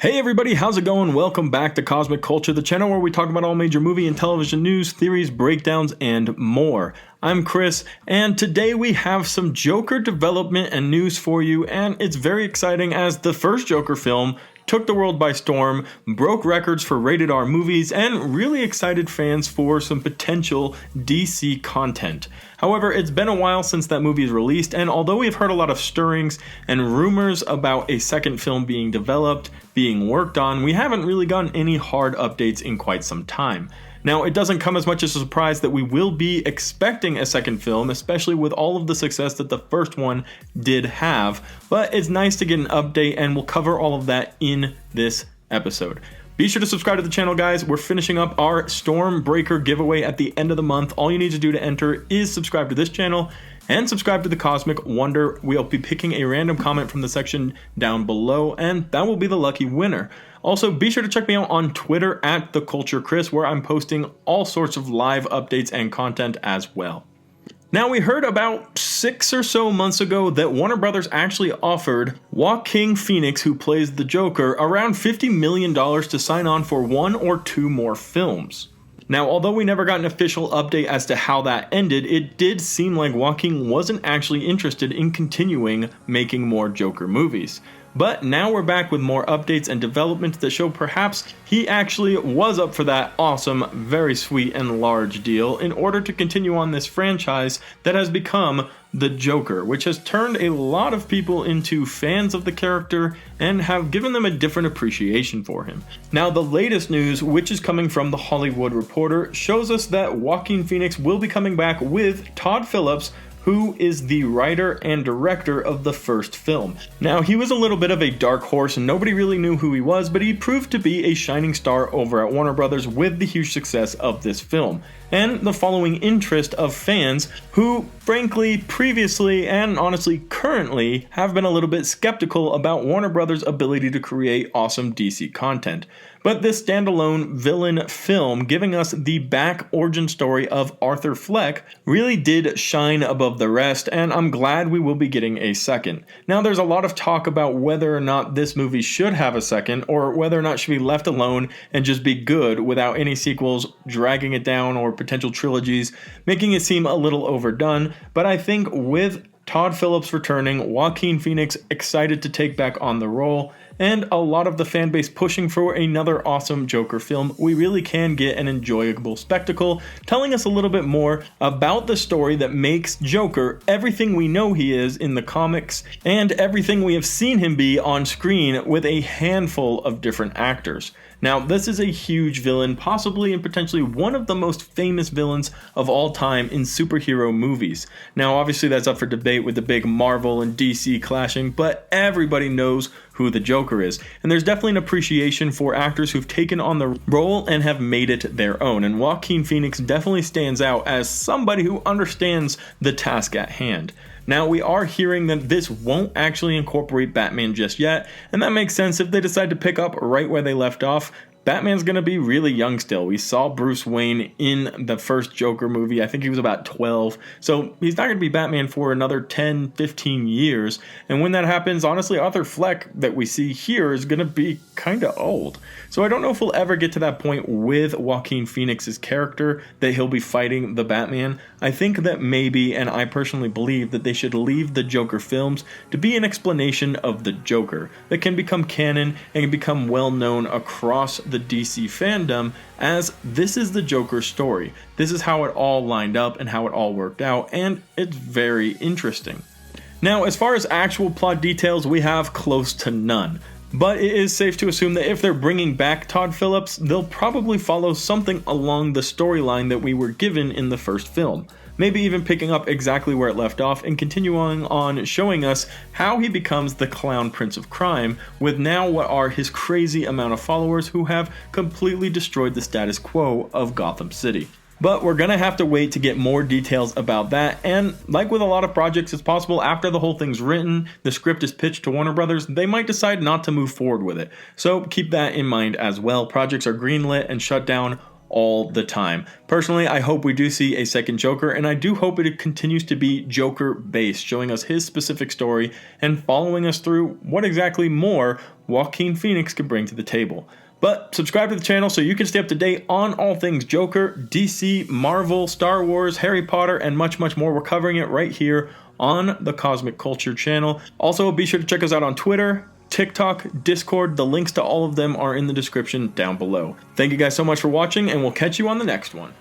Hey everybody, how's it going? Welcome back to Cosmic Culture, the channel where we talk about all major movie and television news, theories, breakdowns, and more. I'm Chris, and today we have some Joker development and news for you, and it's very exciting as the first Joker film took the world by storm, broke records for rated R movies, and really excited fans for some potential DC content. However, it's been a while since that movie is released, and although we've heard a lot of stirrings and rumors about a second film being developed, being worked on, we haven't really gotten any hard updates in quite some time. Now, it doesn't come as much as a surprise that we will be expecting a second film, especially with all of the success that the first one did have, but it's nice to get an update, and we'll cover all of that in this episode. Be sure to subscribe to the channel, guys. We're finishing up our Stormbreaker giveaway at the end of the month. All you need to do to enter is subscribe to this channel and subscribe to the Cosmic Wonder. We'll be picking a random comment from the section down below, and that will be the lucky winner. Also, be sure to check me out on Twitter at TheCultureChris, where I'm posting all sorts of live updates and content as well. Now, we heard about 6 or so months ago that Warner Brothers actually offered Joaquin Phoenix, who plays the Joker, around $50 million to sign on for 1 or 2 more films. Now, although we never got an official update as to how that ended, it did seem like Joaquin wasn't actually interested in continuing making more Joker movies. But now we're back with more updates and developments that show perhaps he actually was up for that awesome, very sweet and large deal in order to continue on this franchise that has become the Joker, which has turned a lot of people into fans of the character and have given them a different appreciation for him. Now, the latest news, which is coming from The Hollywood Reporter, shows us that Joaquin Phoenix will be coming back with Todd Phillips, who is the writer and director of the first film. Now, he was a little bit of a dark horse and nobody really knew who he was, but he proved to be a shining star over at Warner Brothers with the huge success of this film, and the following interest of fans who, frankly, previously and honestly currently have been a little bit skeptical about Warner Brothers' ability to create awesome DC content. But this standalone villain film, giving us the back origin story of Arthur Fleck, really did shine above the rest, and I'm glad we will be getting a second. Now, there's a lot of talk about whether or not this movie should have a second, or whether or not it should be left alone and just be good without any sequels dragging it down or potential trilogies, making it seem a little overdone. But I think with Todd Phillips returning, Joaquin Phoenix excited to take back on the role, and a lot of the fan base pushing for another awesome Joker film, we really can get an enjoyable spectacle, telling us a little bit more about the story that makes Joker everything we know he is in the comics, and everything we have seen him be on screen with a handful of different actors. Now, this is a huge villain, possibly and potentially one of the most famous villains of all time in superhero movies. Now, obviously that's up for debate with the big Marvel and DC clashing, but everybody knows who the Joker is. And there's definitely an appreciation for actors who've taken on the role and have made it their own. And Joaquin Phoenix definitely stands out as somebody who understands the task at hand. Now, we are hearing that this won't actually incorporate Batman just yet, and that makes sense if they decide to pick up right where they left off. Batman's going to be really young still. We saw Bruce Wayne in the first Joker movie. I think he was about 12. So he's not going to be Batman for another 10, 15 years. And when that happens, honestly, Arthur Fleck that we see here is going to be kind of old. So I don't know if we'll ever get to that point with Joaquin Phoenix's character that he'll be fighting the Batman. I think that maybe, and I personally believe, that they should leave the Joker films to be an explanation of the Joker that can become canon and can become well known across the DC fandom as this is the Joker story. This is how it all lined up and how it all worked out, and it's very interesting. Now, as far as actual plot details, we have close to none. But it is safe to assume that if they're bringing back Todd Phillips, they'll probably follow something along the storyline that we were given in the first film. Maybe even picking up exactly where it left off and continuing on showing us how he becomes the Clown Prince of Crime, with now what are his crazy amount of followers who have completely destroyed the status quo of Gotham City. But we're gonna have to wait to get more details about that, and like with a lot of projects, it's possible after the whole thing's written, the script is pitched to Warner Brothers, they might decide not to move forward with it. So keep that in mind as well. Projects are greenlit and shut down all the time. Personally, I hope we do see a second Joker, and I do hope it continues to be Joker-based, showing us his specific story and following us through what exactly more Joaquin Phoenix could bring to the table. But subscribe to the channel so you can stay up to date on all things Joker, DC, Marvel, Star Wars, Harry Potter, and much, much more. We're covering it right here on the Cosmic Culture channel. Also, be sure to check us out on Twitter, TikTok, Discord. The links to all of them are in the description down below. Thank you guys so much for watching, and we'll catch you on the next one.